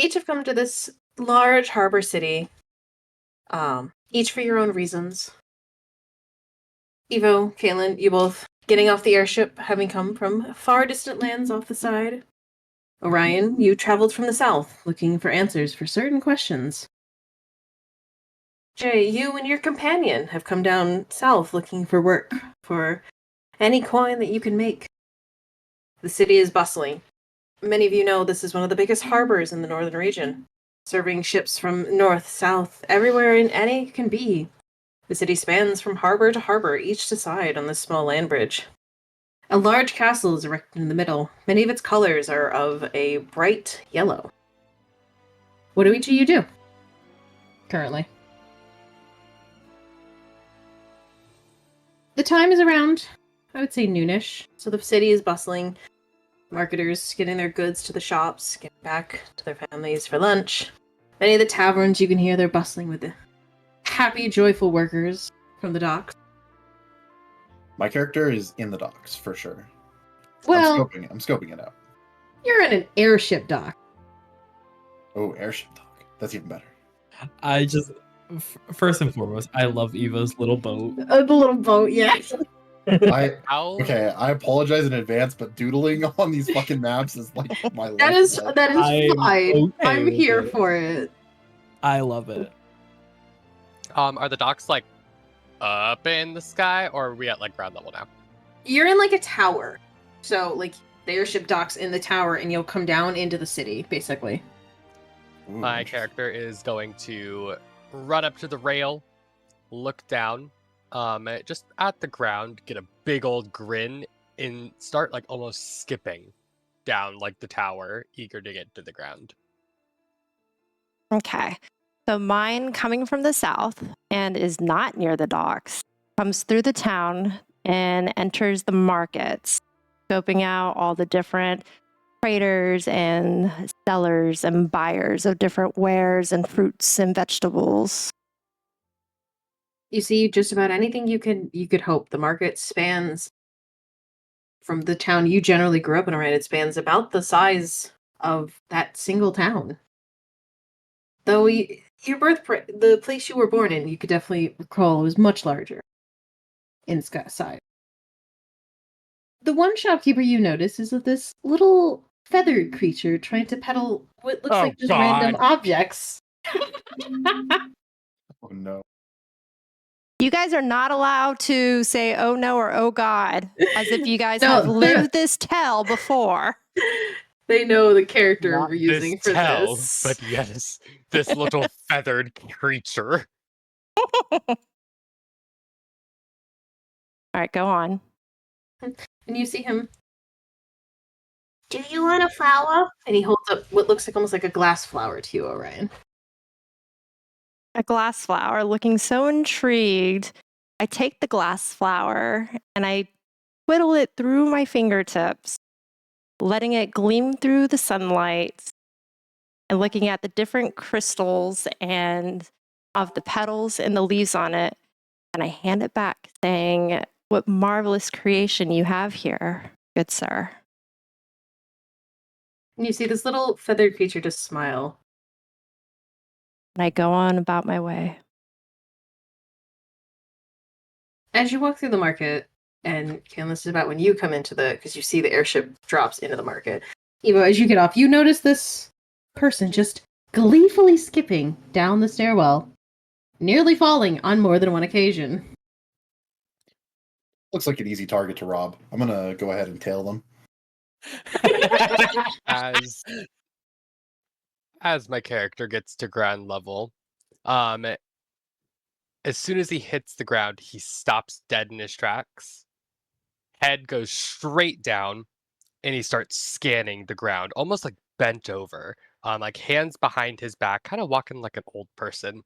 each have come to this large harbor city, each for your own reasons. Evo, Caitlin, you both getting off the airship, having come from far distant lands off the side. Orion, you traveled from the south, looking for answers for certain questions. Jay, you and your companion have come down south looking for work, for any coin that you can make. The city is bustling. Many of you know this is one of the biggest harbors in the northern region, serving ships from north, south, everywhere and any can be. The city spans from harbor to harbor, each to side on this small land bridge. A large castle is erected in the middle. Many of its colors are of a bright yellow. What do each of you do currently? The time is around, I would say, noonish. So the city is bustling. Marketers getting their goods to the shops, getting back to their families for lunch. Many of the taverns, you can hear they're bustling with the happy, joyful workers from the docks. My character is in the docks, for sure. Well, I'm scoping it out. You're in an airship dock. Oh, airship dock. That's even better. I just, first and foremost, I love Evo's little boat. The little boat, yeah. I apologize in advance, but doodling on these fucking maps is like my life. That is fine. Okay I'm with here it. for it. I love it. Are the docks like up in the sky, or are we at like ground level now? You're in like a tower. So like the airship docks in the tower and you'll come down into the city, basically. Ooh, My character is going to run up to the rail, look down, just at the ground, get a big old grin, and start like almost skipping down like the tower, eager to get to the ground. Okay. So mine coming from the south and is not near the docks, comes through the town and enters the markets, scoping out all the different traders and sellers and buyers of different wares and fruits and vegetables. You see just about anything you could hope. The market spans from the town you generally grew up in, right? It spans about the size of that single town. Though your the place you were born in, you could definitely recall was much larger in size. The one shopkeeper you notice is of this little feathered creature trying to peddle what looks like just random objects. Oh no. You guys are not allowed to say "oh no" or "oh god" as if you guys No. have lived this tale before. They know the character Not we're using this for tell, this. but yes, this little feathered creature. All right, go on. And you see him. Do you want a flower? And he holds up what looks like almost like a glass flower to you, Orion. A glass flower, looking so intrigued. I take the glass flower and I twiddle it through my fingertips, letting it gleam through the sunlight and looking at the different crystals and of the petals and the leaves on it. And I hand it back saying, "What marvelous creation you have here, good sir." And you see this little feathered creature just smile. And I go on about my way. As you walk through the market, and Ken, this is about when you come into because you see the airship drops into the market. Evo, as you get off, you notice this person just gleefully skipping down the stairwell, nearly falling on more than one occasion. Looks like an easy target to rob. I'm gonna go ahead and tail them. As my character gets to ground level, as soon as he hits the ground, he stops dead in his tracks. Head goes straight down, and he starts scanning the ground, almost like bent over, like hands behind his back, kind of walking like an old person,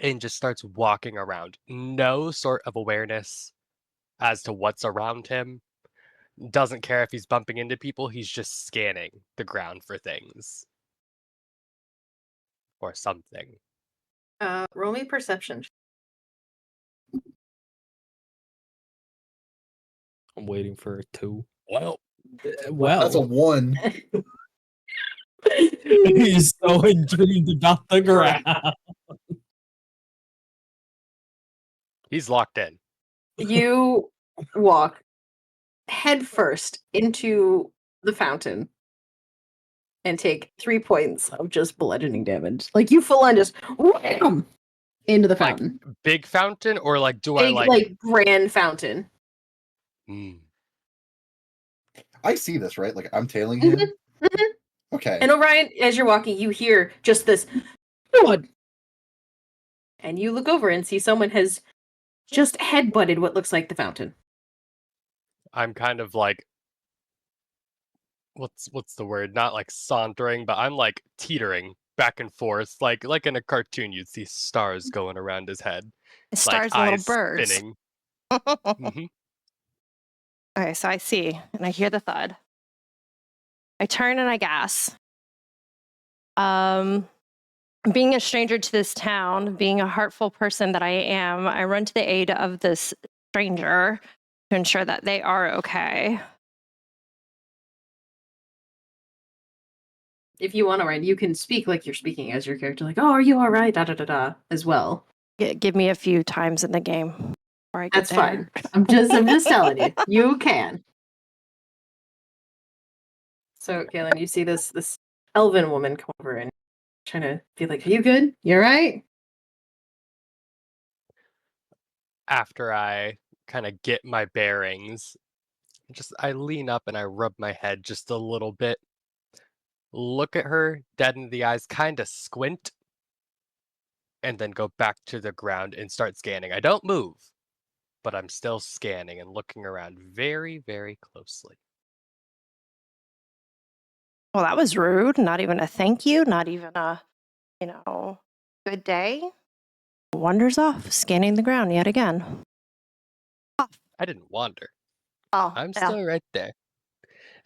and just starts walking around. No sort of awareness as to what's around him. Doesn't care if he's bumping into people, he's just scanning the ground for things. Or something. Roll me perception. I'm waiting for a 2. That's a 1. He's so intrigued about the ground. He's locked in. You walk headfirst into the fountain and take 3 points of just bludgeoning damage. Like you full on just wham into the Like fountain. big fountain, or like do Big, I like grand fountain. Hmm. I see this, right? Like I'm tailing him. Mhm. Okay. And Orion, as you're walking, you hear just this thud. And you look over and see someone has just headbutted what looks like the fountain. I'm kind of like, what's the word? Not like sauntering, but I'm like teetering back and forth, like in a cartoon you'd see stars going around his head, like Stars and little eyes birds. spinning. Hmm. Okay, so I see and I hear the thud. I turn and I gas. Being a stranger to this town, being a heartful person that I am, I run to the aid of this stranger to ensure that they are okay. If you want to, Orion, you can speak like you're speaking as your character, like, "Oh, are you all right?" Da da da da, as well. Give me a few times in the game before I get That's there. fine. I'm just telling you, you can. So, Kaylin, you see this elven woman come over and trying to be like, "Are you good? You all right?" After I kind of get my bearings, I lean up and I rub my head just a little bit. Look at her dead in the eyes, kind of squint, and then go back to the ground and start scanning. I don't move, but I'm still scanning and looking around very, very closely. Well, that was rude. Not even a thank you, not even a, good day. Wanders off, scanning the ground yet again. I didn't wander. Oh, I'm yeah. still right there.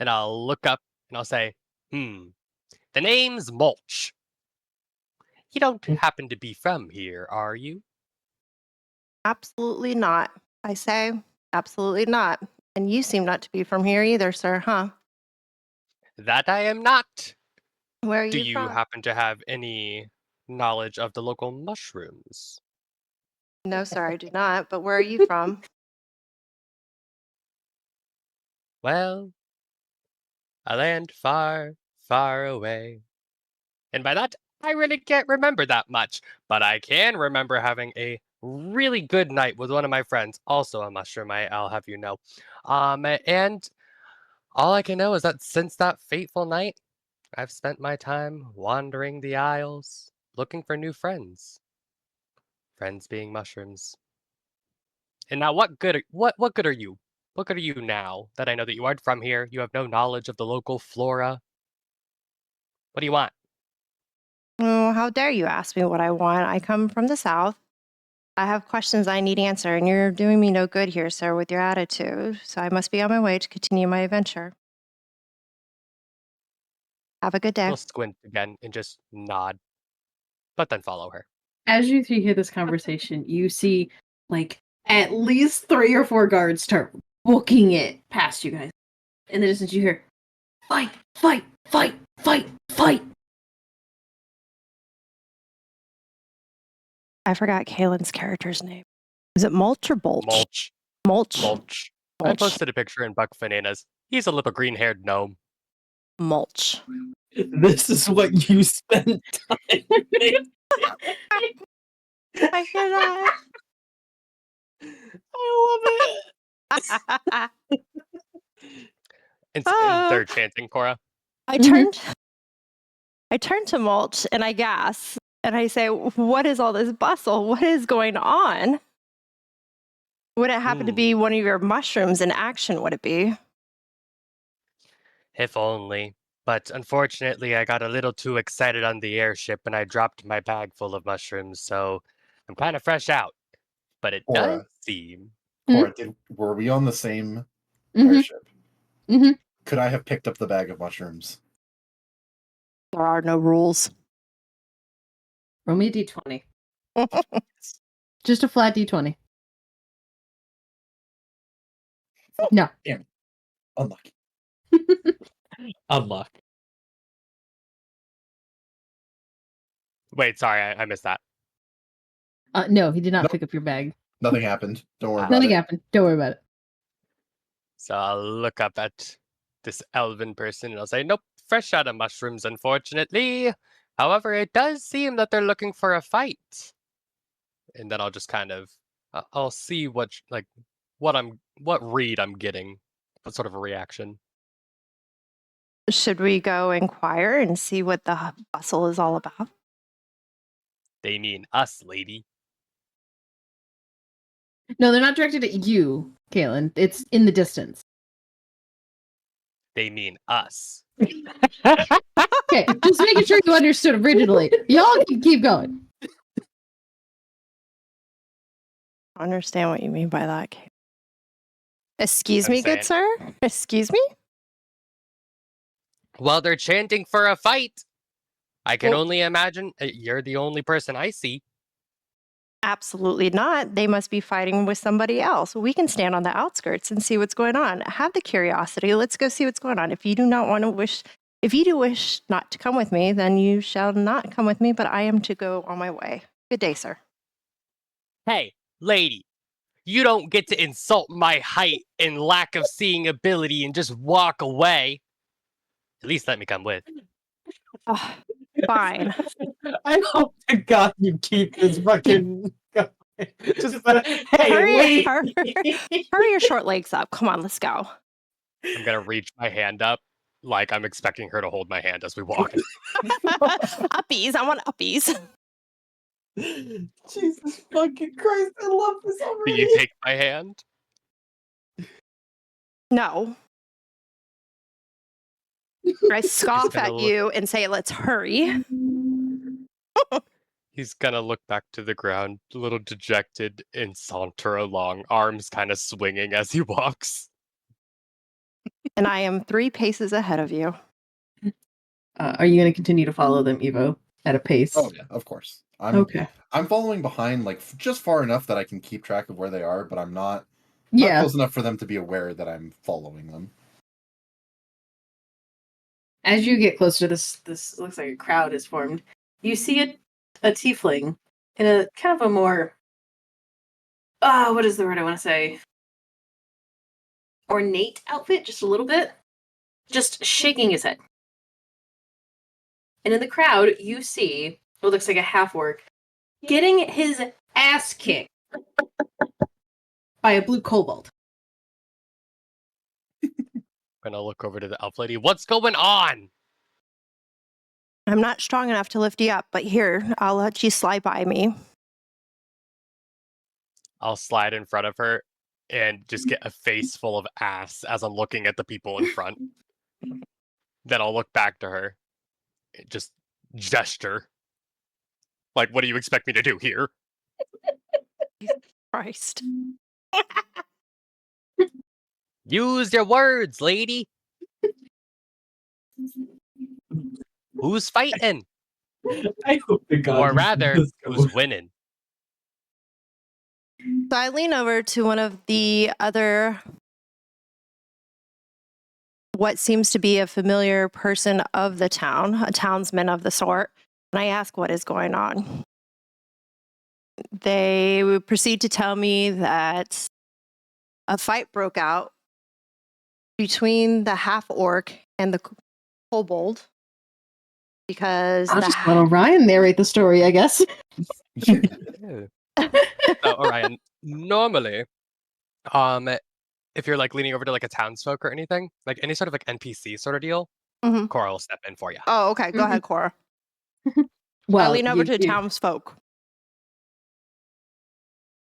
And I'll look up and I'll say, the name's Mulch. You don't happen to be from here, are you? Absolutely not. I say, absolutely not. And you seem not to be from here either, sir, huh? That I am not. Where are Do you you from? happen to have any knowledge of the local mushrooms? No, sir, I do not. But where are you from? Well, a land far, far away. And by that, I really can't remember that much, but I can remember having a really good night with one of my friends, also a mushroom, I'll have you know. And all I can know is that since that fateful night, I've spent my time wandering the aisles, looking for new friends. Friends being mushrooms. And now what good are you? What good are you now that I know that you aren't from here, you have no knowledge of the local flora? What do you want? Oh, how dare you ask me what I want? I come from the South. I have questions I need answered, and you're doing me no good here, sir, with your attitude. So I must be on my way to continue my adventure. Have a good day. He'll squint again and just nod, but then follow her. As you three hear this conversation, you see like at least 3 or 4 guards start booking it past you guys. In the distance, you hear, "Fight! Fight! Fight! Fight! Fight!" I forgot Kaylin's character's name. Is it Mulch or Bolch? Mulch. Mulch. Mulch. I Mulch. posted a picture in Buck Bananas. He's a little green-haired gnome. Mulch. This is what you spent time making. I hear that. I love it. And they're chanting, Cora. I Mhm. turn to Mulch and I gasp and I say, "What is all this bustle? What is going on? Would it happen to be one of your mushrooms in action? Would it be?" If only. But unfortunately, I got a little too excited on the airship and I dropped my bag full of mushrooms, so I'm kind of fresh out. But it does Cora, seem. Cora, were we on the same Mhm. airship? Mhm. Could I have picked up the bag of mushrooms? There are no rules. Roll me a d20. Just a flat d20. No. Damn it. Unlucky. Unlock. Wait, sorry, I missed that. No, he did not Nope. pick up your bag. Nothing happened. Don't worry about Nothing it. happened. Don't worry about it. So I'll look up at this elven person and I'll say, nope, fresh out of mushrooms, unfortunately. However, it does seem that they're looking for a fight. And then I'll just kind of, I'll see what read I'm getting, what sort of a reaction. Should we go inquire and see what the bustle is all about? They mean us, lady. No, they're not directed at you, Kaylin. It's in the distance. They mean us. Okay, just making sure you understood originally. Y'all can keep going. I understand what you mean by that. Excuse I'm me, good sir? Excuse me? Well, they're chanting for a fight. I can Well- only imagine you're the only person I see. Absolutely not. They must be fighting with somebody else. We can stand on the outskirts and see what's going on. Have the curiosity. Let's go see what's going on. If you do wish not to come with me, then you shall not come with me, but I am to go on my way. Good day, sir. Hey, lady, you don't get to insult my height and lack of seeing ability and just walk away. At least let me come with. Oh, fine. I hope to God you keep this fucking going. Just hey, Hurry, wait. hurry your short legs up. Come on, let's go. I'm gonna reach my hand up like I'm expecting her to hold my hand as we walk. Uppies. I want uppies. Jesus fucking Christ, I love this Do already. you take my hand? No. I scoff gonna at look- you and say, let's hurry. He's gonna look back to the ground, a little dejected, and saunter along, arms kind of swinging as he walks. And I am 3 paces ahead of you. Are you going to continue to follow them, Evo, at a pace? Oh yeah, of course. Okay. I'm following behind, like just far enough that I can keep track of where they are, but I'm not Yeah. close enough for them to be aware that I'm following them. As you get closer, this looks like a crowd is formed. You see a tiefling in a kind of a more what is the word I want to say? Ornate outfit, just a little bit, just shaking his head. And in the crowd, you see what looks like a half orc getting his ass kicked by a blue kobold. Gonna look over to the elf lady. What's going on? I'm not strong enough to lift you up, but here, I'll let you slide by me. I'll slide in front of her and just get a face full of ass as I'm looking at the people in front. Then I'll look back to her, just gesture. Like, what do you expect me to do here? Christ. Use your words, lady. Who's fighting? I hope to God. Or you keep rather, this going. who's winning? So I lean over to one of the other, what seems to be a familiar person of the town, a townsman of the sort, and I ask what is going on. They would proceed to tell me that a fight broke out between the half orc and the kobold because I'll just let Orion narrate the story, I guess. So, Orion, normally, if you're like leaning over to like a townsfolk or anything, like any sort of like NPC sort of deal, Mhm. Cora will step in for you. Oh, okay. Go ahead, Cora. Well, I lean over you- to the you- townsfolk.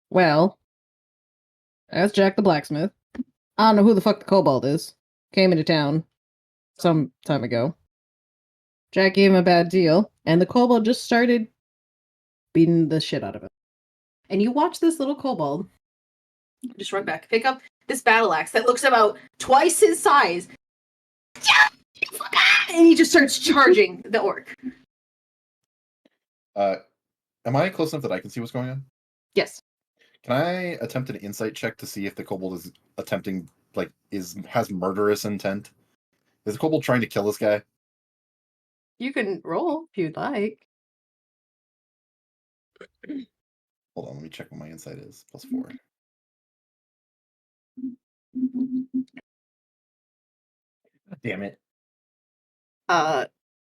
Well, that's Jack the blacksmith. I don't know who the fuck the kobold is. Came into town some time ago. Jack gave him a bad deal, and the kobold just started beating the shit out of him. And you watch this little kobold just run back, pick up this battle axe that looks about twice his size, and he just starts charging the orc. Am I close enough that I can see what's going on? Yes. Can I attempt an insight check to see if the kobold is attempting, like, has murderous intent? Is the kobold trying to kill this guy? You can roll if you'd like. Hold on, let me check what my insight is. +4. Damn it.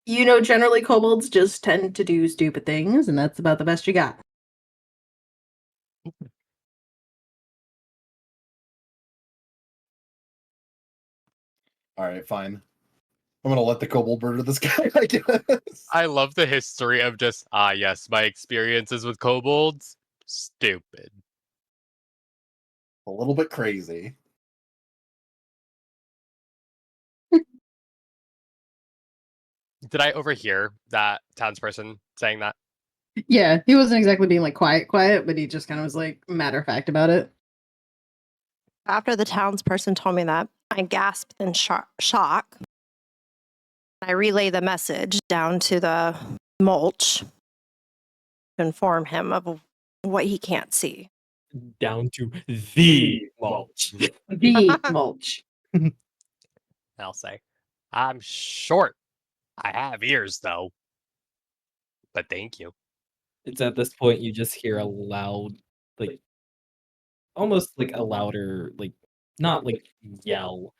You know, generally kobolds just tend to do stupid things, and that's about the best you got. All right, fine. I'm gonna let the kobold murder this guy, I guess. I love the history of just, yes, my experiences with kobolds, stupid. A little bit crazy. Did I overhear that townsperson saying that? Yeah, he wasn't exactly being like quiet, but he just kind of was like matter of fact about it. After the townsperson told me that, I gasped in shock. I relay the message down to the mulch to inform him of what he can't see. Down to the mulch. The mulch. I'll say, I'm short. I have ears, though. But thank you. It's at this point you just hear a loud, like, almost like a louder, like, not like yell,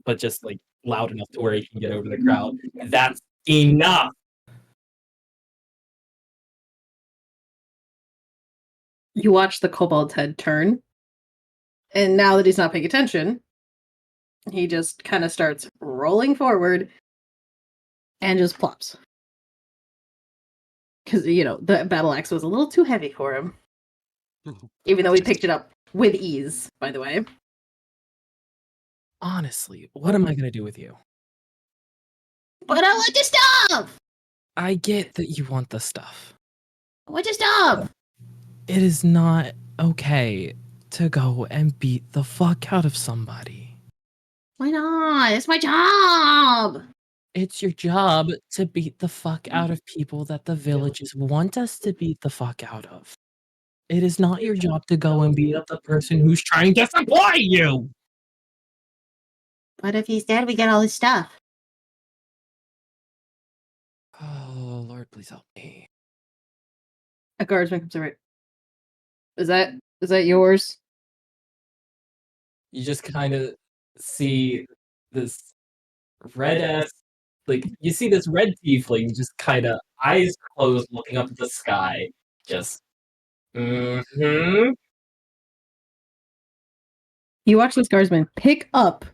but just like loud enough to where he can get over the crowd. That's enough. You watch the kobold's head turn, and now that he's not paying attention, he just kind of starts rolling forward and just plops. Because, you know, the battle axe was a little too heavy for him. Even though he picked it up with ease, by the way. Honestly, what am I gonna do with you? But I want your stuff! I get that you want the stuff. I want your stuff! It is not okay to go and beat the fuck out of somebody. Why not? It's my job! It's your job to beat the fuck out of people that the villages want us to beat the fuck out of. It is not your job to go and beat up the person who's trying to supply you. But if he's dead, we get all his stuff. Oh, Lord, please help me. A guardsman comes over. Is that yours? You just kind of see this red ass, like, you see this red tiefling just kind of eyes closed looking up at the sky. Just, mm-hmm. You watch this guardsman pick up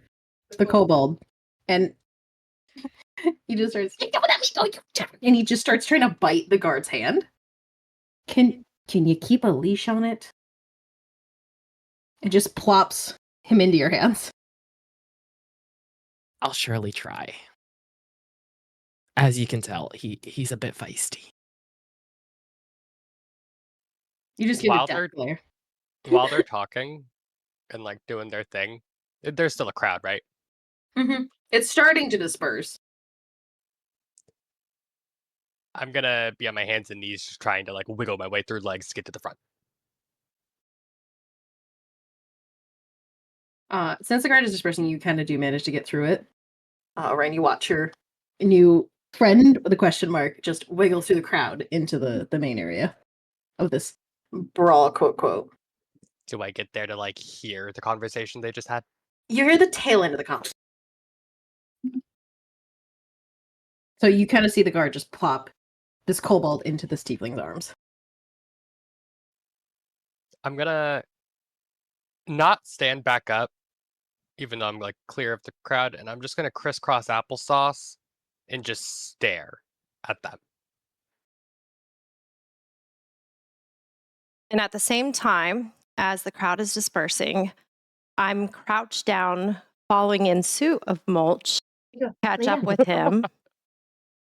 the kobold, and he just starts, and he just starts trying to bite the guard's hand. Can you keep a leash on it? It just plops him into your hands. I'll surely try. As you can tell, he's a bit feisty. You just get While a death glare. While they're talking and like doing their thing, there's still a crowd, right? Mm-hmm. It's starting to disperse. I'm gonna be on my hands and knees just trying to like wiggle my way through legs to get to the front. Since the guard is dispersing, you kind of do manage to get through it. Ryan, you watch your new friend with a question mark just wiggle through the crowd into the main area of this brawl, quote, quote. Do I get there to like hear the conversation they just had? You hear the tail end of the conversation. So you kind of see the guard just plop this kobold into this tiefling's arms. I'm gonna not stand back up, even though I'm like clear of the crowd, and I'm just gonna crisscross applesauce and just stare at them. And at the same time, as the crowd is dispersing, I'm crouched down, following in suit of mulch, catch up with him,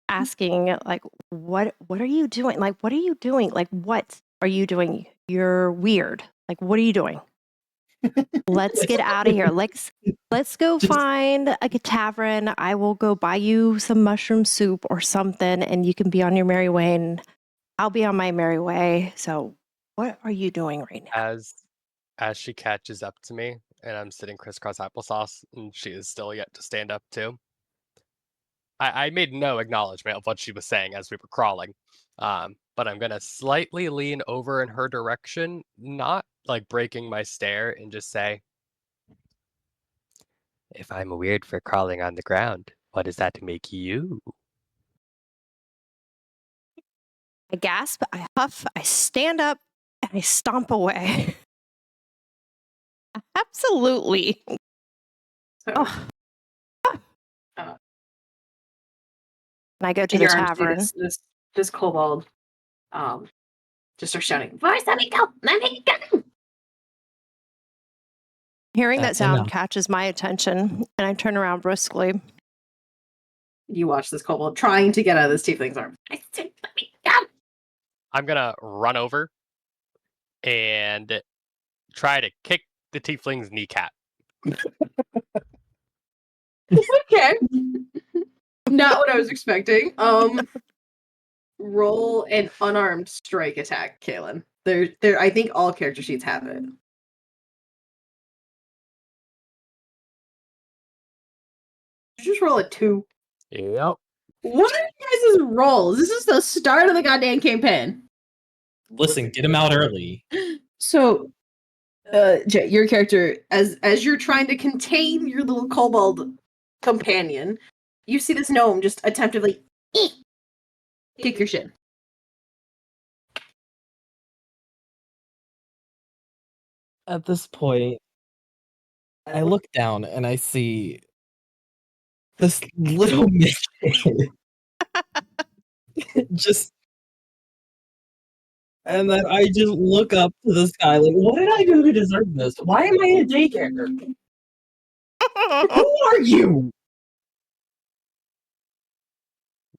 asking, like, what are you doing? Like, what are you doing? Like, what are you doing? You're weird. Like, what are you doing? Let's get out of here. Let's go find a tavern. I will go buy you some mushroom soup or something, and you can be on your merry way, and I'll be on my merry way. So, what are you doing right now? As she catches up to me, and I'm sitting crisscross applesauce, and she is still yet to stand up too. I made no acknowledgement of what she was saying as we were crawling. but I'm gonna slightly lean over in her direction, not like breaking my stare, and just say, "If I'm weird for crawling on the ground, what does that make you?" I gasp, I huff, I stand up, and I stomp away. Absolutely. So, Oh. Uh, And I go to the your arms do tavern. this kobold just starts shouting, "Voice, let me go! Let me go!" Hearing that That's sound enough. catches my attention, and I turn around briskly. You watch this kobold trying to get out of this tiefling's arm. I said, "Let me go!" I'm gonna run over and try to kick the tiefling's kneecap. Okay. Not what I was expecting. Roll an unarmed strike attack, Kaylin. I think all character sheets have it. Just roll a 2. Yep. What are you guys' rolls? This is the start of the goddamn campaign. Listen, get him out early. So, Jay, your character, as you're trying to contain your little kobold companion, you see this gnome just attemptively kick your shin. At this point, I look down and I see this little midget just, and then I just look up to the sky like, what did I do to deserve this? Why am I in a daycare? Who are you?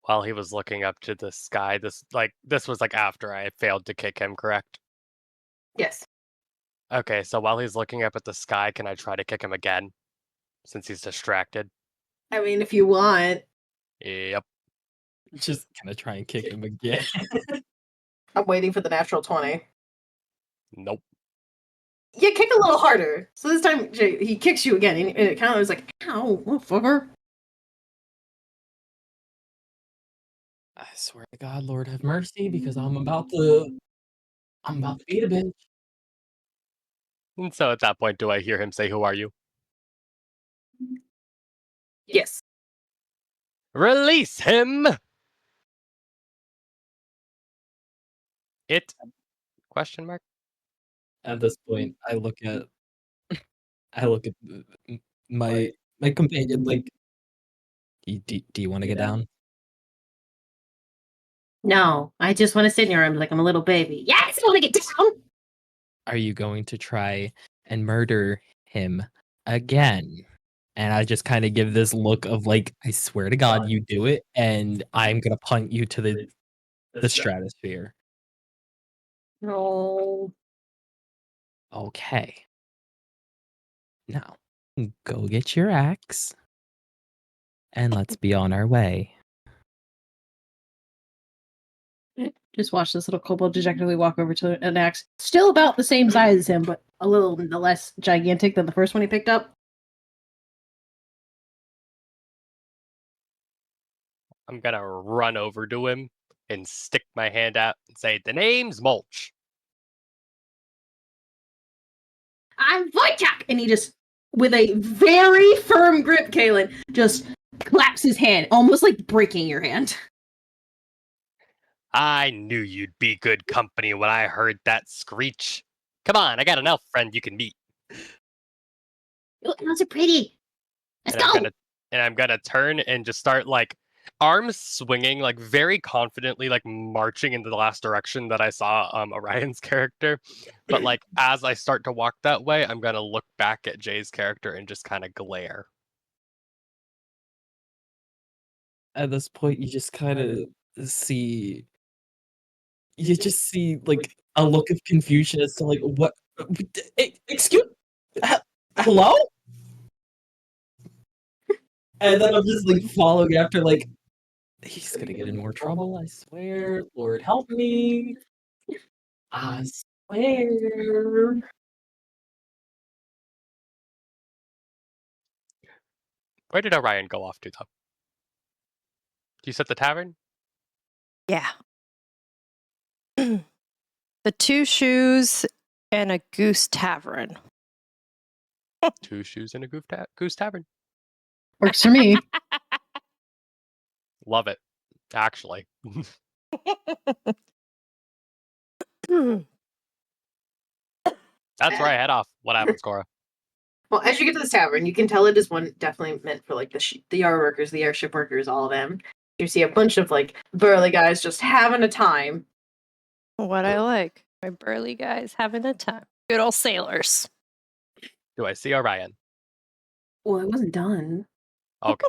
While he was looking up to the sky, this was like after I failed to kick him, correct? Yes. Okay, so while he's looking up at the sky, can I try to kick him again? Since he's distracted. I mean, if you want. Yep. Just gonna try and kick him again. I'm waiting for the natural 20. Nope. Yeah, kick a little harder. So this time, Jay, he kicks you again, and it kind of was like, ow, motherfucker. I swear to God, Lord have mercy, because I'm about to beat a bitch. And so at that point, do I hear him say, "Who are you?" Yes. Release him! It? Question mark? At this point, I look at my companion like, do you want to get down? No, I just want to sit in your arms like I'm a little baby. Yes, I want to get down. Are you going to try and murder him again? And I just kind of give this look of like, I swear to God, you do it, and I'm gonna punt you to the stratosphere. No. Okay. Now, go get your axe, and let's be on our way. Just watch this little kobold dejectedly walk over to an axe, still about the same size as him, but a little less gigantic than the first one he picked up. I'm gonna run over to him and stick my hand out and say, "The name's Mulch." I'm Wojciech! And he just, with a very firm grip, Kaylin, just claps his hand, almost like breaking your hand. I knew you'd be good company when I heard that screech. Come on, I got an elf friend you can meet. Your elves are pretty. Let's And go! I'm gonna turn and just start like arms swinging, like very confidently, like marching in the last direction that I saw Orion's character. But like as I start to walk that way, I'm gonna look back at Jay's character and just kind of glare. At this point, you just kind of see, you just see like a look of confusion as to like, what? Excuse? Hello? And then I'm just like following after, like, he's gonna get in more trouble, I swear. Lord help me. I swear. Where did Orion go off to though? You said the tavern? Yeah. The Two Shoes and a Goose Tavern. 2 shoes in a Goose Tavern. Works for me. Love it, actually. That's where I head off. What happens, Cora? Well, as you get to this tavern, you can tell it is one definitely meant for like the yard workers, the airship workers, all of them. You see a bunch of like burly guys just having a time. What I like. My burly guys having a time. Good old sailors. Do I see Orion? Well, it wasn't done. Okay.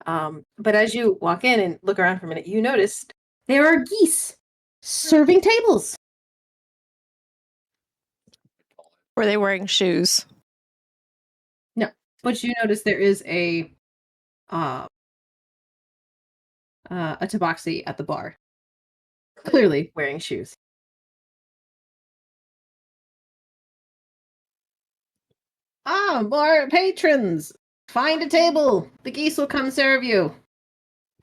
But as you walk in and look around for a minute, you notice There are geese serving tables. Were they wearing shoes? but you notice there is a tabaxi at the bar, clearly wearing shoes. More patrons. Find a table. The geese will come serve you.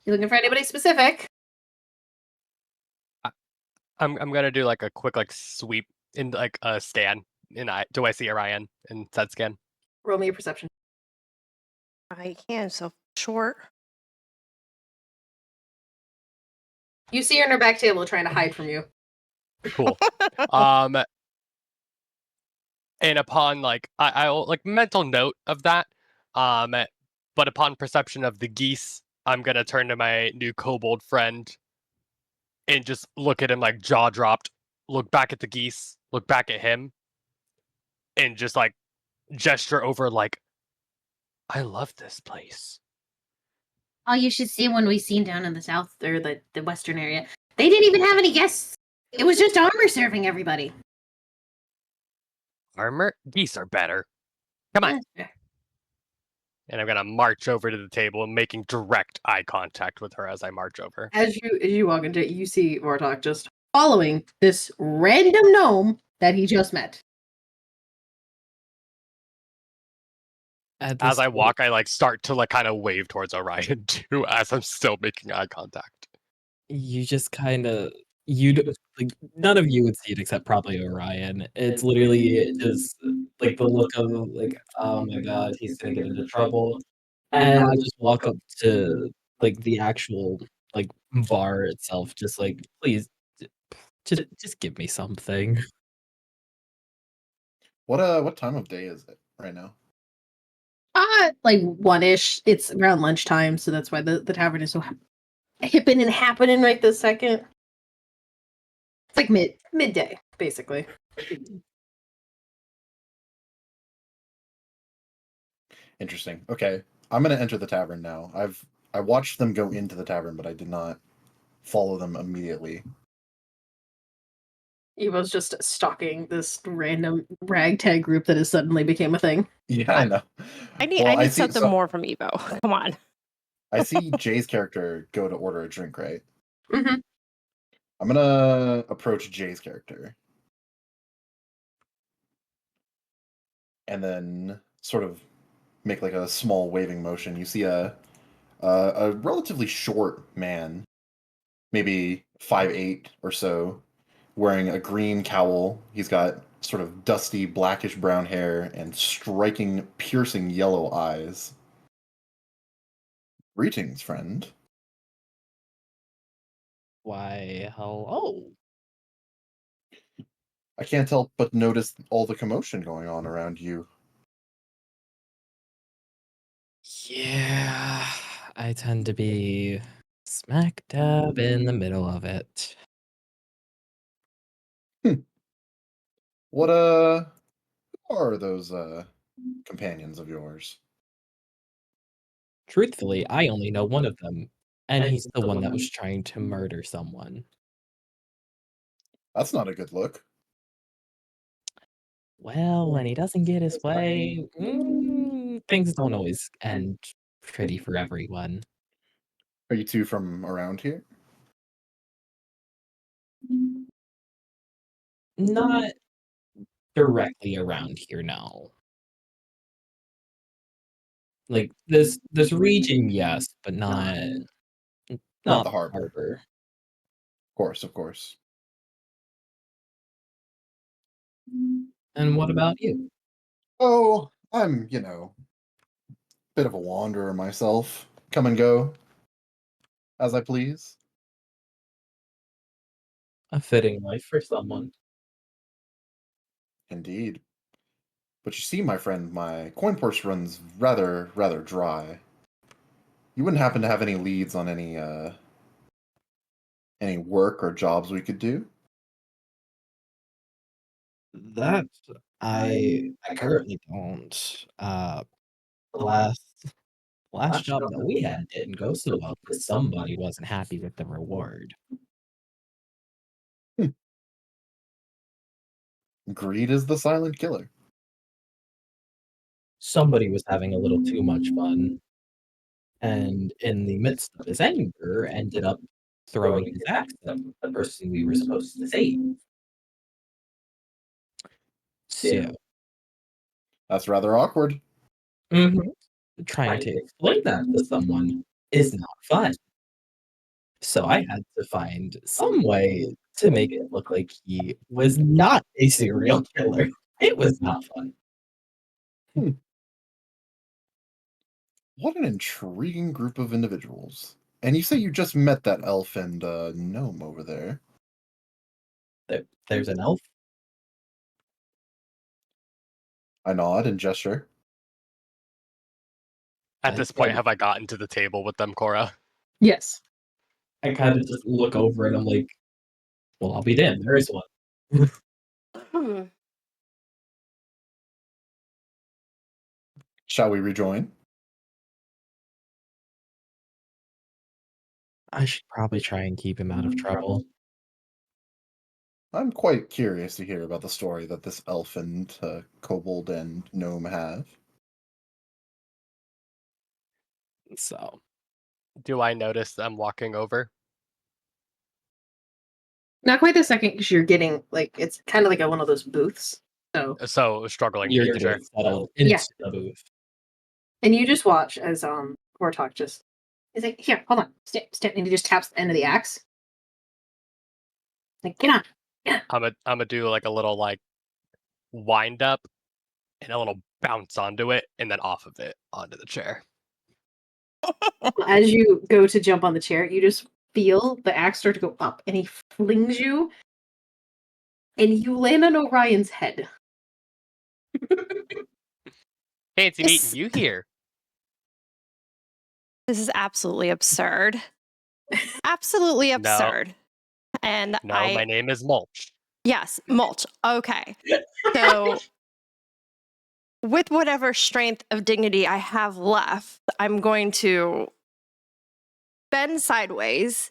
You looking for anybody specific? I'm gonna do like a quick like sweep in like a scan. Do I see Orion in said scan? Roll me a perception. I can, so short. You see her in her back table trying to hide from you. Cool. And upon like I'll like mental note of that. But upon perception of the geese, I'm gonna turn to my new kobold friend and just look at him like jaw dropped, look back at the geese, look back at him, and just like gesture over like, I love this place. Oh, you should see one we seen down in the south or the western area. They didn't even have any guests. It was just armor serving everybody. Armor? Geese are better. Come on. Yeah. And I'm gonna march over to the table and making direct eye contact with her as I march over. As you walk into it, you see Vortok just following this random gnome that he just met. As I walk, I like start to like kind of wave towards Orion too, as I'm still making eye contact. You just kind of like none of you would see it except probably Orion. It's literally just like the look of like, oh my god, he's gonna get into trouble. And I just walk up to like the actual like bar itself, just like, please, just give me something. What time of day is it right now? Like one-ish. It's around lunchtime, so that's why the tavern is so hippin' and happening right this second. It's like midday, basically. Interesting. Okay, I'm gonna enter the tavern now. I watched them go into the tavern, but I did not follow them immediately. Evo's just stalking this random ragtag group that has suddenly became a thing. Yeah, I know. I need Well, see- something so- more from Evo. Come on. I see Jay's character go to order a drink, right? Mm-hmm. I'm gonna approach Jay's character. And then sort of make like a small waving motion. You see a relatively short man, maybe 5'8" or so, wearing a green cowl. He's got sort of dusty blackish brown hair and striking, piercing yellow eyes. Greetings, friend. Why, hello. I can't help but notice all the commotion going on around you. Yeah, I tend to be smack dab in the middle of it. What who are those companions of yours? Truthfully, I only know one of them, and he's the one that was trying to murder someone. That's not a good look. Well, when he doesn't get his way, things don't always end pretty for everyone. Are you two from around here? Not directly around here, no. Like this region, yes, but not Not the harbor. harbor. Of course, of course. And what about you? Oh, I'm, bit of a wanderer myself. Come and go as I please. A fitting life for someone. Indeed. But you see, my friend, my coin purse runs rather dry. You wouldn't happen to have any leads on any work or jobs we could do? That I currently don't. The last job that we had didn't go so well because somebody wasn't happy with the reward. Greed is the silent killer. Somebody was having a little too much fun, and in the midst of his anger, ended up throwing his axe at the person we were supposed to save. So, That's rather awkward. mhm, trying to explain that to someone is not fun. So I had to find some way to make it look like he was not a serial killer. It was not fun. What an intriguing group of individuals. And you say you just met that elf and gnome over there. There's an elf. I nod and gesture. At I this point, said- have I gotten to the table with them, Cora? Yes. I kind of just look over and I'm like, well, I'll be damned. There is one. Hmm. Shall we rejoin? I should probably try and keep him out of trouble. I'm quite curious to hear about the story that this elf and kobold and gnome have. So Do I notice them walking over? Not quite the second because you're getting like it's kind of like one of those booths. So So struggling to you're get the chair. getting settled into Yeah. the booth. and you just watch as Wartalk just he's like, here, hold on, step, and he just taps the end of the axe. Like, get on. I'm gonna do like a little like wind up and a little bounce onto it and then off of it onto the chair. As you go to jump on the chair, you just feel the axe start to go up, and he flings you, and you land on Orion's head. Fancy This- meeting you here. This is absolutely absurd. Absolutely absurd. And No, my name is Mulch. yes, mulch. Okay. So with whatever strength of dignity I have left, I'm going to bend sideways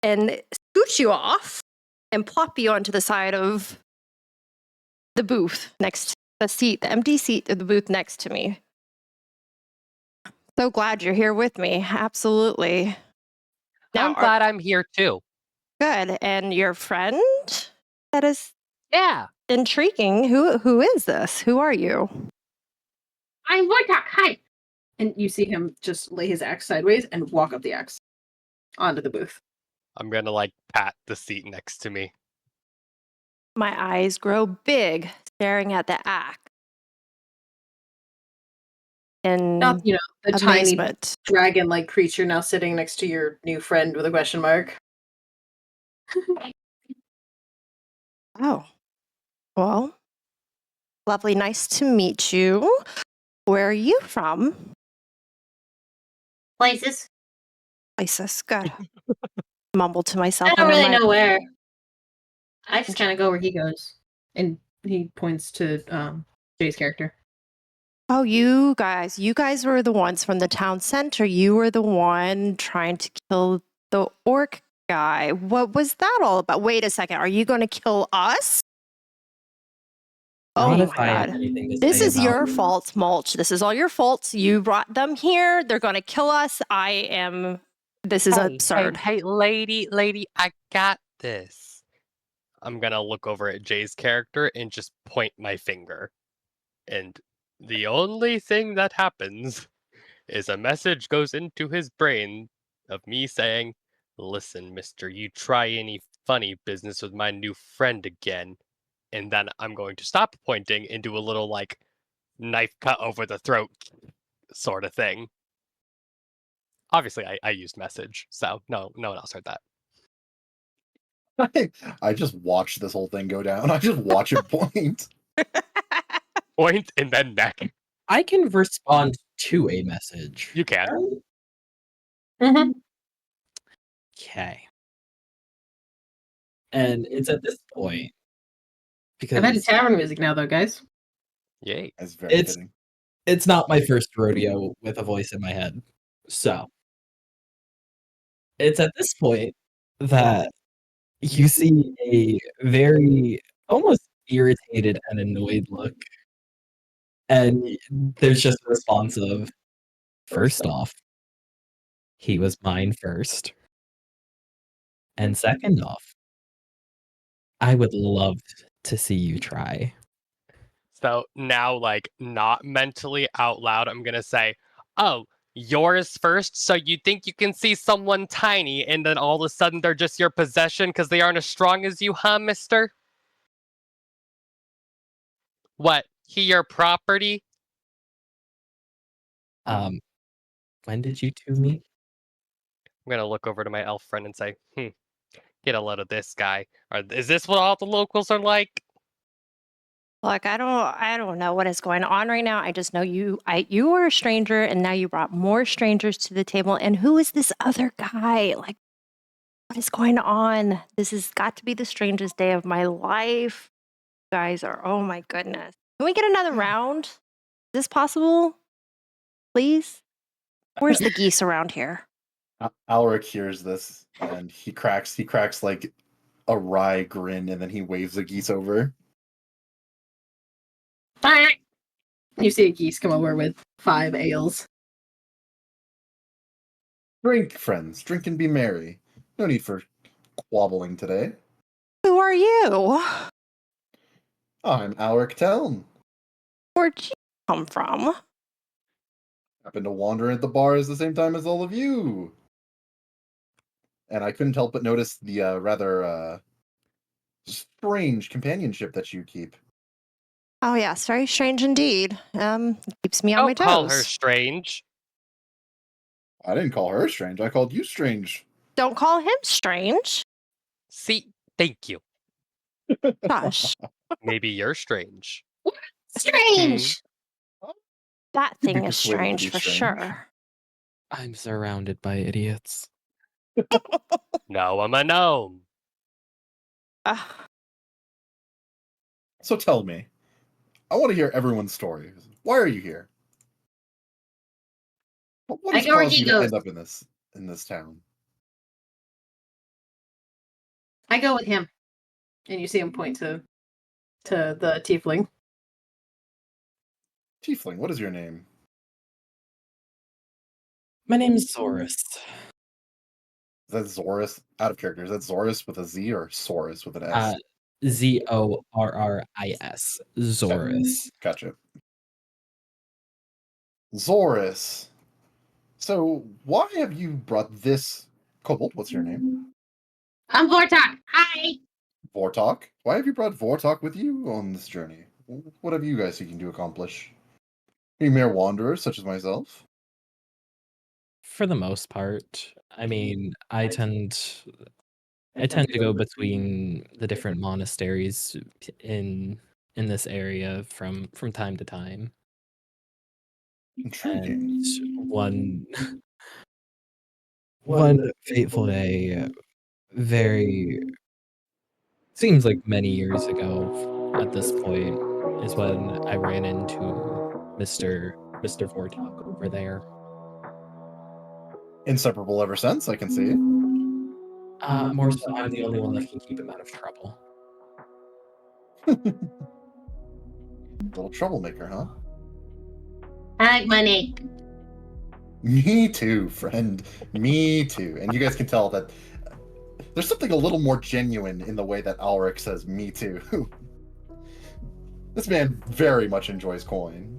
and scoot you off and plop you onto the side of the booth next the empty seat of the booth next to me. So glad you're here with me. Absolutely. I'm glad I'm here too. Good. And your friend? That is Yeah. intriguing. Who is this? Who are you? I'm Wartalk. Hi. And you see him just lay his axe sideways and walk up the axe onto the booth. I'm gonna like pat the seat next to me. My eyes grow big, staring at the axe. In Not, the tiny amazement. dragon-like creature now sitting next to your new friend with a question mark. Oh, well, lovely. Nice to meet you. Where are you from? Places. ISIS. Good. Mumble to myself. I don't under really my- know where. I just kind of go where he goes. And he points to Jay's character. Oh, you guys were the ones from the town center. You were the one trying to kill the orc guy. What was that all about? Wait a second. Are you going to kill us? Oh Not my if I have god. anything to This say is about your it. fault, Mulch. This is all your fault. You brought them here. They're going to kill us. This is absurd. Hey, lady, I got this. I'm gonna look over at Jay's character and just point my finger. And the only thing that happens is a message goes into his brain of me saying, listen, mister, you try any funny business with my new friend again, and then I'm going to stop pointing and do a little like knife cut over the throat sort of thing. Obviously, I used message, so no one else heard that. I just watched this whole thing go down. I just watch it point. Point and then neck. I can respond to a message. You can. Mm-hmm. Okay. And it's at this point I've had because tavern music now, though, guys. Yay. That's very It's- fitting. it's not my first rodeo with a voice in my head. So it's at this point that you see a very almost irritated and annoyed look. And there's just a response of, first off, he was mine first. And second off, I would love to see you try. So now, like, not mentally out loud, I'm gonna say, oh, yours first, so you think you can see someone tiny, and then all of a sudden they're just your possession because they aren't as strong as you, huh, mister? What, he your property? When did you two meet? I'm gonna look over to my elf friend and say, get a load of this guy. Is this what all the locals are like? Look, I don't know what is going on right now. I just know you were a stranger and now you brought more strangers to the table. And who is this other guy? Like, what is going on? This has got to be the strangest day of my life. You guys are, oh my goodness. Can we get another round? Is this possible? Please? Where's the geese around here? Alric hears this and he cracks like a wry grin, and then he waves the geese over. You see a geese come over with 5 ales. Drink, friends, drink and be merry. No need for quabbling today. Who are you? I'm Alric Teln. Where'd you come from? Happened to wander at the bar at the same time as all of you. And I couldn't help but notice the rather strange companionship that you keep. Oh yes, very strange indeed. Keeps me on my Don't call toes. her strange. I didn't call her strange. I called you strange. Don't call him strange. See, thank you. Gosh, Maybe you're strange. Strange. that You'd be thing is persuaded to strange be for strange. sure. I'm surrounded by idiots. No, I'm a gnome. Ugh. So tell me, I want to hear everyone's story. Why are you here? What I has go where caused he you to goes. end up in this town? I go with him. And you see him point to the tiefling. Tiefling, what is your name? My name's Zorus. Is that Zorus? Out of character. Is that Zorus with a Z or Saurus with an S? Zorris. Zorus. Gotcha. Zorus. So, why have you brought this kobold? What's your name? I'm Vortok. Hi. Vortok. Why have you brought Vortok with you on this journey? What have you guys seeking to accomplish? Are you mere wanderers such as myself? For the most part, I mean, I tend to go between the different monasteries in this area from time to time. Intriguing. And one fateful day, very seems like many years ago at this point, is when I ran into Mr. Vortok over there. Inseparable ever since, I can see. More so, I'm the only one that can keep him out of trouble. Little troublemaker, huh? I like money. Me too, friend. Me too. And you guys can tell that there's something a little more genuine in the way that Alric says me too. This man very much enjoys coin.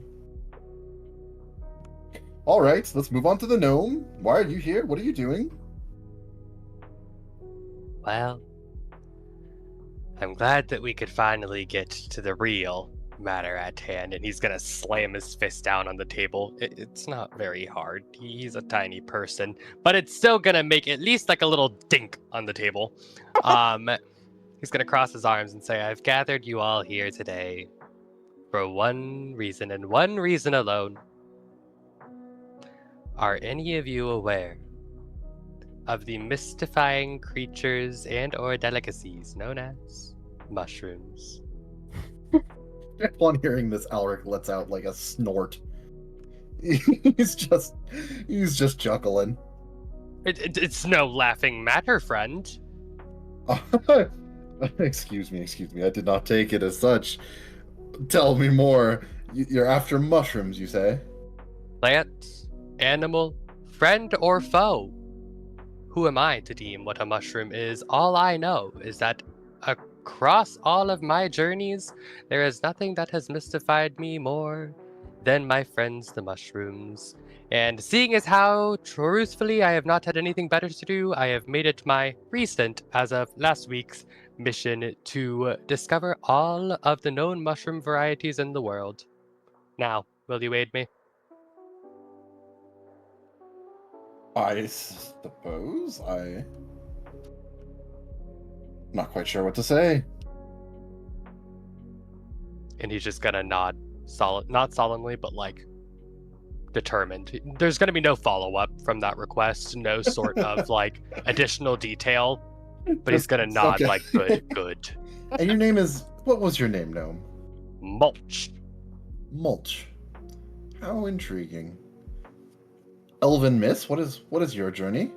Alright, let's move on to the gnome. Why are you here? What are you doing? Well, I'm glad that we could finally get to the real matter at hand. And he's gonna slam his fist down on the table. It's not very hard. He's a tiny person, but it's still gonna make at least like a little dink on the table. He's gonna cross his arms and say, I've gathered you all here today for one reason and one reason alone. Are any of you aware of the mystifying creatures and or delicacies known as mushrooms? Upon hearing this, Alric lets out like a snort. He's just chuckling. It's no laughing matter, friend. Excuse me. I did not take it as such. Tell me more. You're after mushrooms, you say? Plant, animal, friend, or foe? Who am I to deem what a mushroom is? All I know is that across all of my journeys, there is nothing that has mystified me more than my friends the mushrooms. And seeing as how, truthfully, I have not had anything better to do, I have made it my recent, as of last week's, mission to discover all of the known mushroom varieties in the world. Now, will you aid me? I suppose. I'm not quite sure what to say. And he's just gonna nod, not solemnly, but like determined. There's gonna be no follow-up from that request, no sort of like additional detail, but he's gonna nod Okay. like good. And your name is... What was your name, Gnome? Mulch. Mulch. How intriguing. Elven Miss, what is your journey?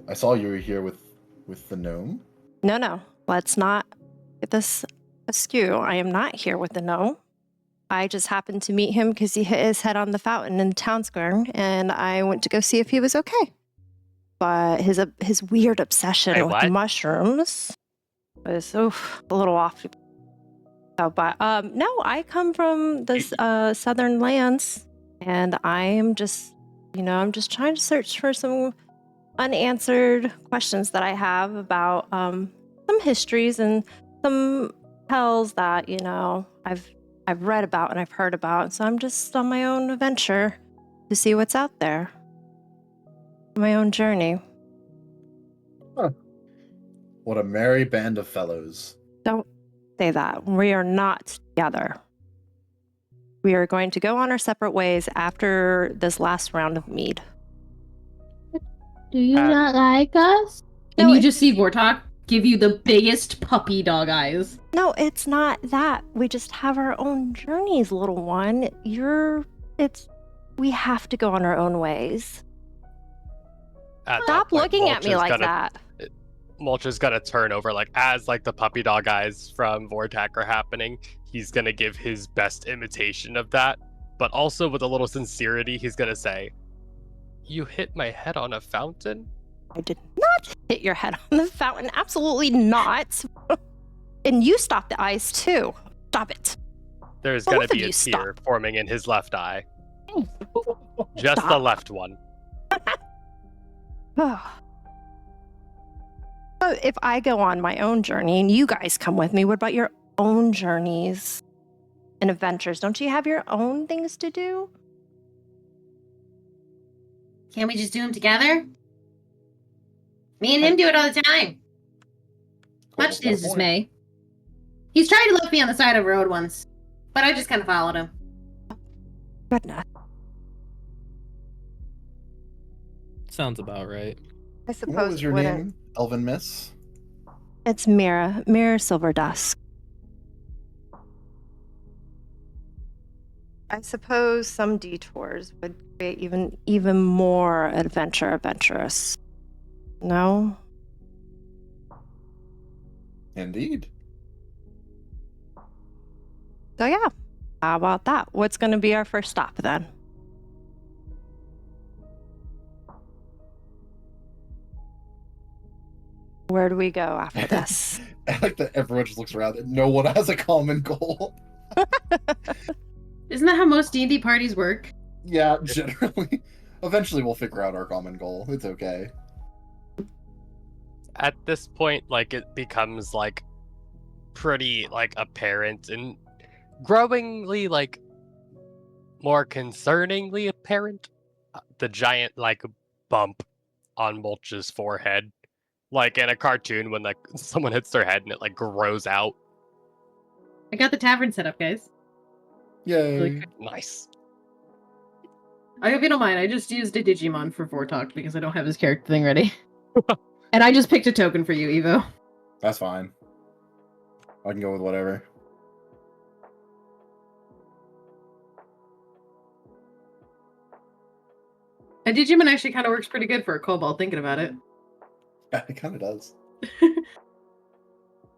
I saw you were here with the gnome. No, let's not get this askew. I am not here with the gnome. I just happened to meet him because he hit his head on the fountain in the town square, and I went to go see if he was okay. But his weird obsession Hey, with what? mushrooms was a little off. So, but no, I come from the southern lands, and I am just, I'm just trying to search for some unanswered questions that I have about some histories and some tales that I've read about and I've heard about. So I'm just on my own adventure to see what's out there. My own journey. What a merry band of fellows. Don't say that. We are not together. We are going to go on our separate ways after this last round of mead. Do you not like us? And No, you just see Vortok give you the biggest puppy dog eyes. No, it's not that. We just have our own journeys, little one. We have to go on our own ways. At that Stop point, looking at Mulch me is like gonna- that. Mulch is gonna turn over, like as like the puppy dog eyes from Vortak are happening. He's gonna give his best imitation of that, but also with a little sincerity, he's gonna say, "You hit my head on a fountain." I did not hit your head on the fountain. Absolutely not. And you stopped the eyes too. Stop it. There's Both gonna of be a you tear forming in his left eye. Just the Stop. left one. But if I go on my own journey and you guys come with me, what about your own journeys and adventures? Don't you have your own things to do? Can't we just do them together? Me and him do it all the time. Much to his dismay. He's tried to left me on the side of the road once, but I just kind of followed him. Goodness. Sounds about right. I suppose What was your it wouldn't. name, Elven Miss? It's Mira Silver Dusk. I suppose some detours would create even more adventurous. No? Indeed. So yeah. How about that? What's going to be our first stop then? Where do we go after this? I like that everyone just looks around and no one has a common goal. Isn't that how most D&D parties work? Yeah, generally. Eventually we'll figure out our common goal. It's okay. At this point, like it becomes like pretty like apparent and growingly like more concerningly apparent. The giant like bump on Mulch's forehead, like in a cartoon when like someone hits their head and it like grows out. I got the tavern set up, guys. Yay. Nice. I hope you don't mind. I just used a Digimon for Vortalk because I don't have his character thing ready. And I just picked a token for you, Evo. That's fine. I can go with whatever. A Digimon actually kind of works pretty good for a kobold, thinking about it. It kind of does.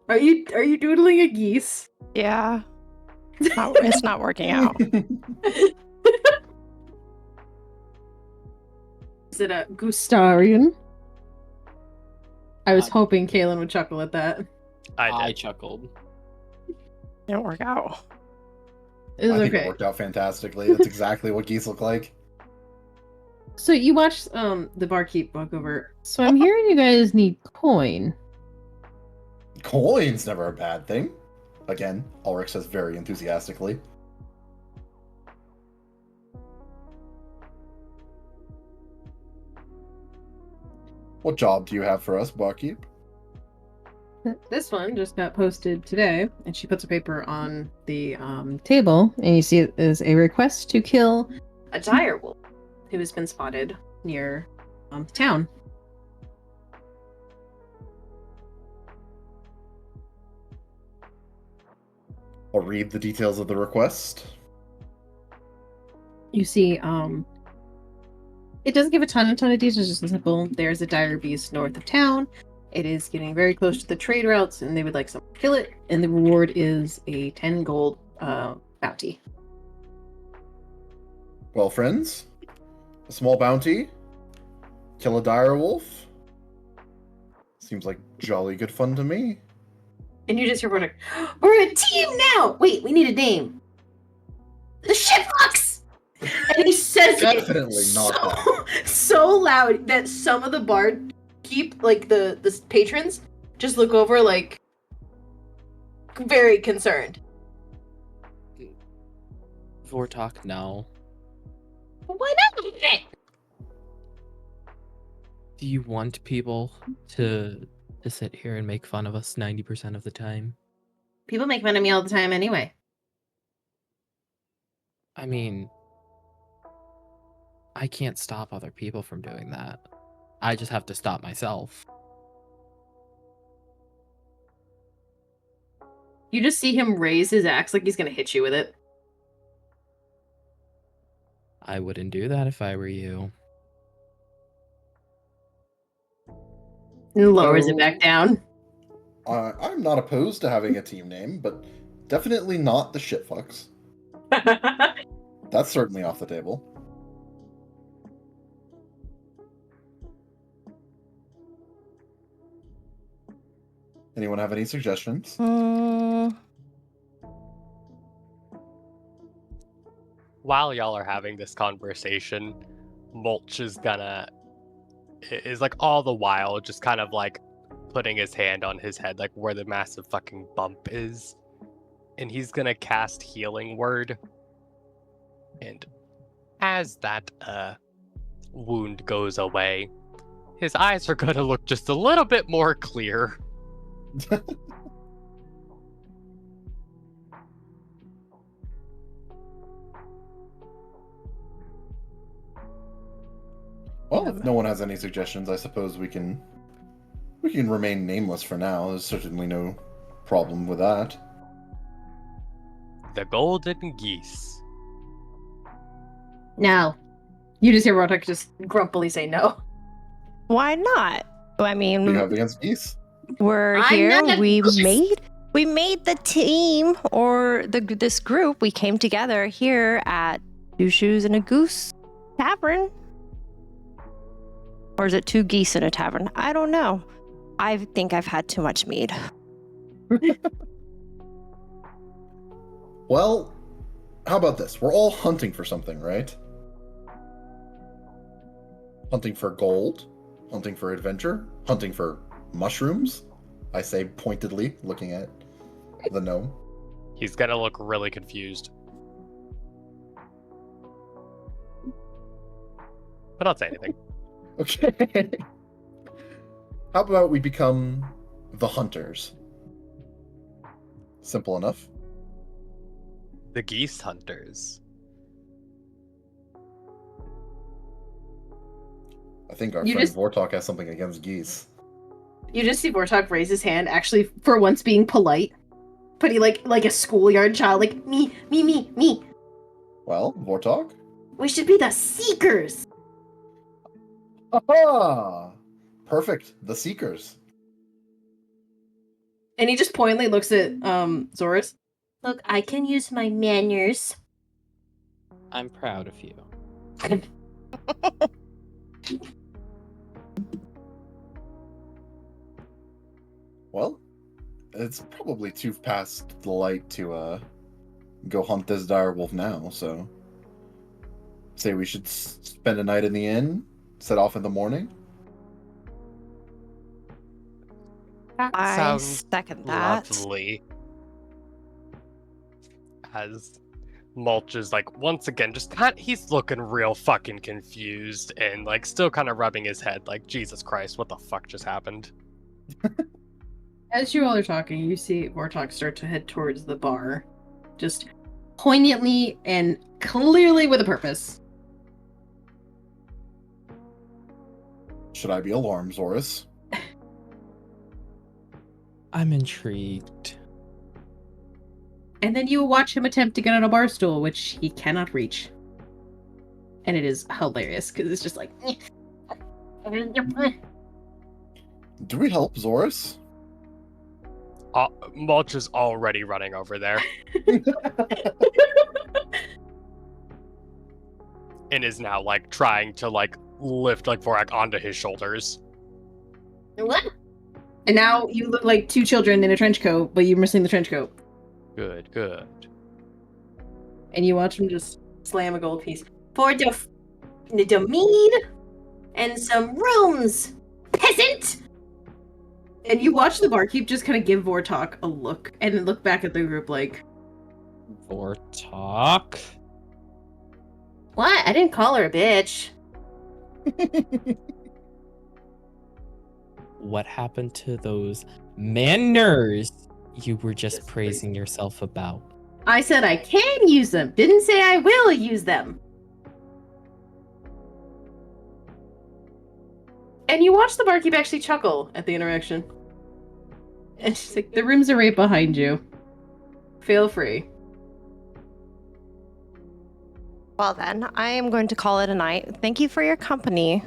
Are you doodling a geese? Yeah. It's not working out. Is it a Gustarian? I was hoping Kaylin would chuckle at that. I chuckled. Didn't work out. It was I think okay. it worked out fantastically. That's exactly what geese look like. So you watched the barkeep walk over. So I'm hearing you guys need coin. Coin's never a bad thing. Again, Ulrich says very enthusiastically. What job do you have for us, barkeep? This one just got posted today, and she puts a paper on the table, and you see it is a request to kill a dire wolf who has been spotted near town. I'll read the details of the request. You see, it doesn't give a ton of details, just simple. There's a dire beast north of town. It is getting very close to the trade routes, and they would like someone to kill it. And the reward is a 10 gold bounty. Well, friends, a small bounty. Kill a dire wolf. Seems like jolly good fun to me. And you just hear like, we're a team now! Wait, we need a name. The Shitbox! And he says Definitely it not so loud that some of the bar keep, like, the patrons just look over, like, very concerned. Vortalk, no. Why not? Do you want people to sit here and make fun of us 90% of the time? People make fun of me all the time anyway. I mean, I can't stop other people from doing that. I just have to stop myself. You just see him raise his axe like he's gonna hit you with it. I wouldn't do that if I were you. And lowers So- it back down. I'm not opposed to having a team name, but definitely not the shitfucks. That's certainly off the table. Anyone have any suggestions? While y'all are having this conversation, Mulch is like all the while just kind of like putting his hand on his head, like where the massive fucking bump is. And he's gonna cast Healing Word. And as that wound goes away, his eyes are gonna look just a little bit more clear. Well, if no one has any suggestions, I suppose we can remain nameless for now. There's certainly no problem with that. The Golden Geese. No. You just hear Roderick just grumpily say no. Why not? I What do you mean, have against geese? we're I'm here. not We against- made the team or this group. We came together here at Two Shoes and a Goose Tavern. Or is it Two Geese in a Tavern? I don't know. I think I've had too much mead. Well, how about this? We're all hunting for something, right? Hunting for gold, hunting for adventure, hunting for mushrooms. I say pointedly, looking at The gnome. He's gonna look really confused. But I'll say anything. Okay. How about we become the hunters? Simple enough. The geese hunters. I think our You friend just- Vortalk has something against geese. You just see Vortok raise his hand, actually, for once being polite. But he like a schoolyard child, like, me. Well, Vortalk? We should be the Seekers. Aha! Perfect. The Seekers. And he just pointedly looks at Zorus. Look, I can use my manners. I'm proud of you. Well, it's probably too past the light to go hunt this dire wolf now, so say we should spend a night in the inn, set off in the morning. I Sounds second that. Lovely. As Mulch is like, once again, he's looking real fucking confused and like still kind of rubbing his head like, Jesus Christ, what the fuck just happened? As you all are talking, you see Vortok start to head towards the bar. Just poignantly and clearly with a purpose. Should I be alarmed, Zorus? I'm intrigued. And then you watch him attempt to get on a bar stool, which he cannot reach. And it is hilarious, because it's just like... Do we help Zorus? Mulch is already running over there and is now like trying to like lift like Vorak onto his shoulders. What? And now you look like two children in a trench coat, but you're missing the trench coat. Good, good. And you watch him just slam a gold piece. For the mead and some rooms, peasant! And you watch the barkeep just kind of give Vortok a look and then look back at the group like, Vortalk? what? I didn't call her a bitch. What happened to those manners you were just praising yourself about? I said I can use them, didn't say I will use them. And you watch the barkeep actually chuckle at the interaction. And she's like, the rooms are right behind you. Feel free. Well, then, I am going to call it a night. Thank you for your company,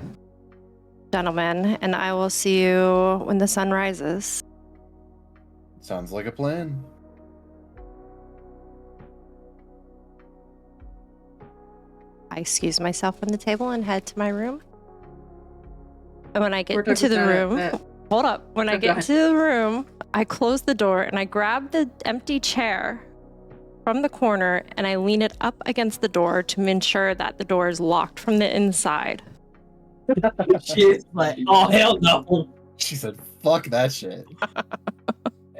gentlemen, and I will see you when the sun rises. Sounds like a plan. I excuse myself from the table and head to my room. And when I get We're into talking the about room, that- hold up. When I Go get ahead. into the room, I close the door and I grab the empty chair from the corner and I lean it up against the door to ensure that the door is locked from the inside. She's like, oh hell no! She said, fuck that shit.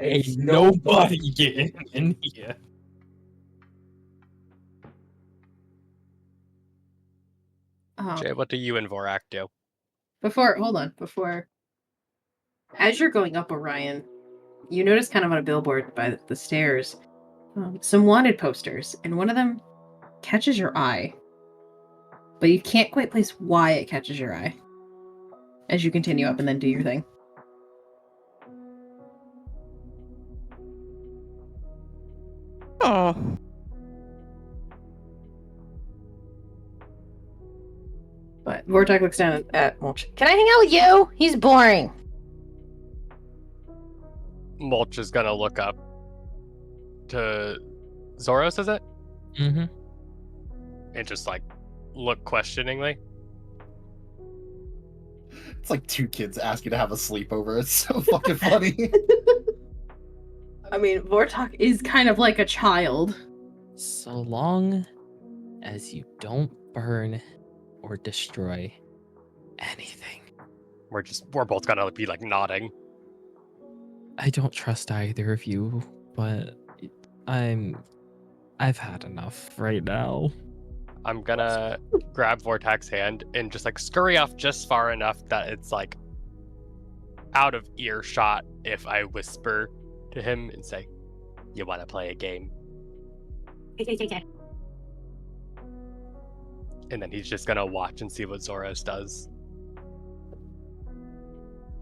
Ain't nobody getting in here. Jay, what do you and Vorak do? Before, as you're going up Orion, you notice kind of on a billboard by the stairs, some wanted posters, and one of them catches your eye. But you can't quite place why it catches your eye. As you continue up and then do your thing. Oh. But Vortek looks down at Mulch. Can I hang out with you? He's boring. Mulch is gonna look up to Zoros, is it? Mm-hmm. And just like look questioningly. It's like two kids ask you to have a sleepover. It's so fucking funny. I mean, Vortok is kind of like a child. So long as you don't burn or destroy anything. We're both gonna be like nodding. I don't trust either of you but I've had enough right now. I'm gonna grab Vortak's hand and just like scurry off just far enough that it's like out of earshot if I whisper to him and say, "You want to play a game?" And then he's just gonna watch and see what Zoros does.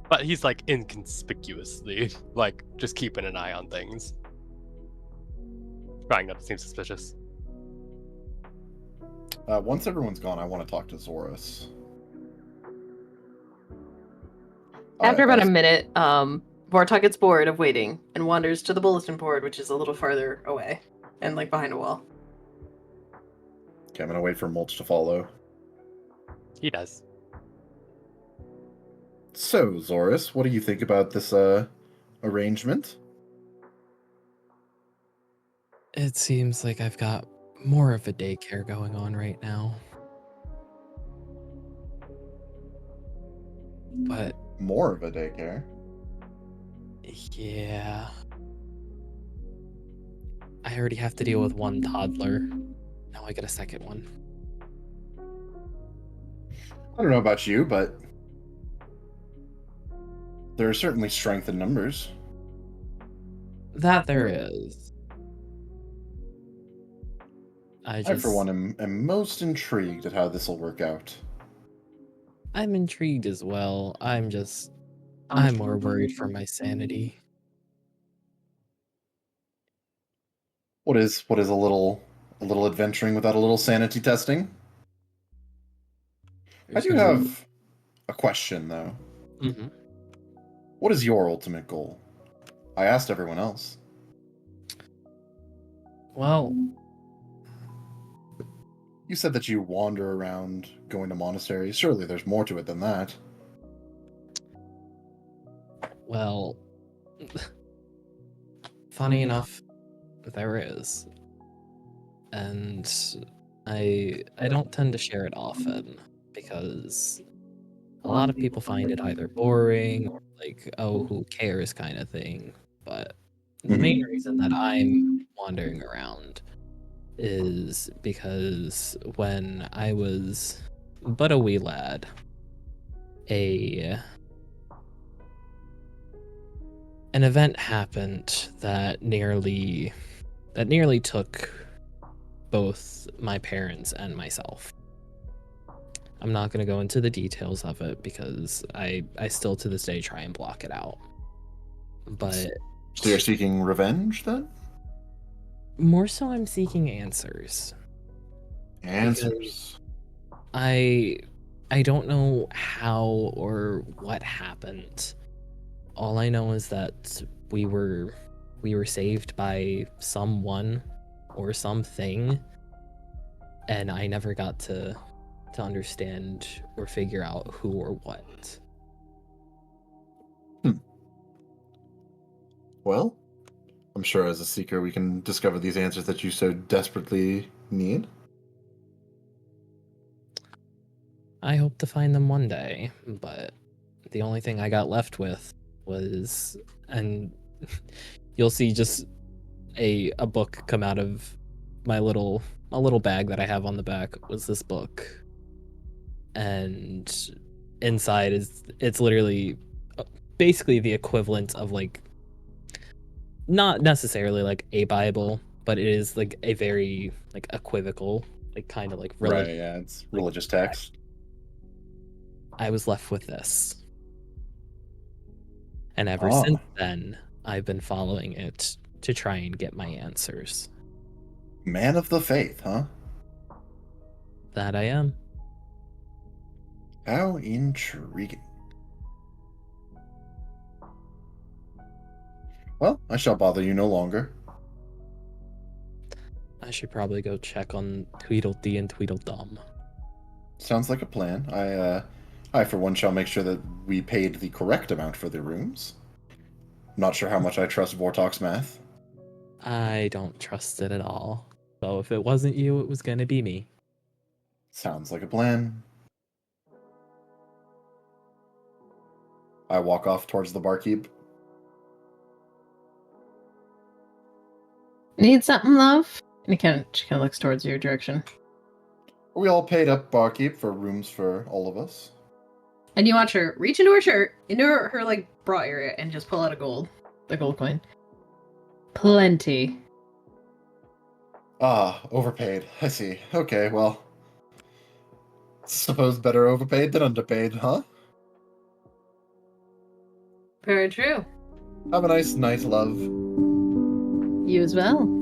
But he's like inconspicuously, like just keeping an eye on things. Trying not to seem suspicious. Once everyone's gone, I want to talk to Zoros. After about a as- minute, Vortok gets bored of waiting and wanders to the bulletin board, which is a little farther away and like behind a wall. Okay, I'm gonna wait for Mulch to follow. He does. So, Zoris, what do you think about this arrangement? It seems like I've got more of a daycare going on right now. But More of a daycare. yeah. I already have to deal with one toddler. Now I get a second one. I don't know about you, but there is certainly strength in numbers. That there is. I, for one, am most intrigued at how this will work out. I'm intrigued as well. I'm more worried for my sanity. What is a little adventuring without a little sanity testing? I do have a question, though. Mhm. What is your ultimate goal? I asked everyone else. Well, You said that you wander around going to monasteries. Surely there's more to it than that. well, funny enough, there is. And I don't tend to share it often because a lot of people find it either boring or like, oh, who cares kind of thing. But the main reason that I'm wandering around is because when I was but a wee lad, a an event happened that nearly took both my parents and myself. I'm not going to go into the details of it because I still to this day try and block it out. But So you're seeking revenge, then? more so I'm seeking answers. Answers. I don't know how or what happened. All I know is that we were saved by someone or something, and I never got to understand or figure out who or what. Well, I'm sure as a seeker we can discover these answers that you so desperately need. I hope to find them one day, but the only thing I got left with was, and you'll see just a book come out of my little bag that I have on the back was this book. And inside it's literally basically the equivalent of like not necessarily like a Bible, but it is like a very like equivocal, like kind of like Right, yeah, it's religious text. I was left with this. And ever since then, I've been following it to try and get my answers. Man of the faith, huh? That I am. How intriguing. Well, I shall bother you no longer. I should probably go check on Tweedledee and Tweedledum. Sounds like a plan. I for one shall make sure that we paid the correct amount for the rooms. Not sure how much I trust Vortok's math. I don't trust it at all. So if it wasn't you, it was gonna be me. Sounds like a plan. I walk off towards the barkeep. Need something, love? And she kind of looks towards your direction. Are we all paid up, barkeep, for rooms for all of us? And you watch her reach into her shirt, into her like bra area, and just pull out the gold coin. Plenty. Ah, overpaid. I see. Okay, well. Suppose better overpaid than underpaid, huh? Very true. Have a nice night, love. You as well.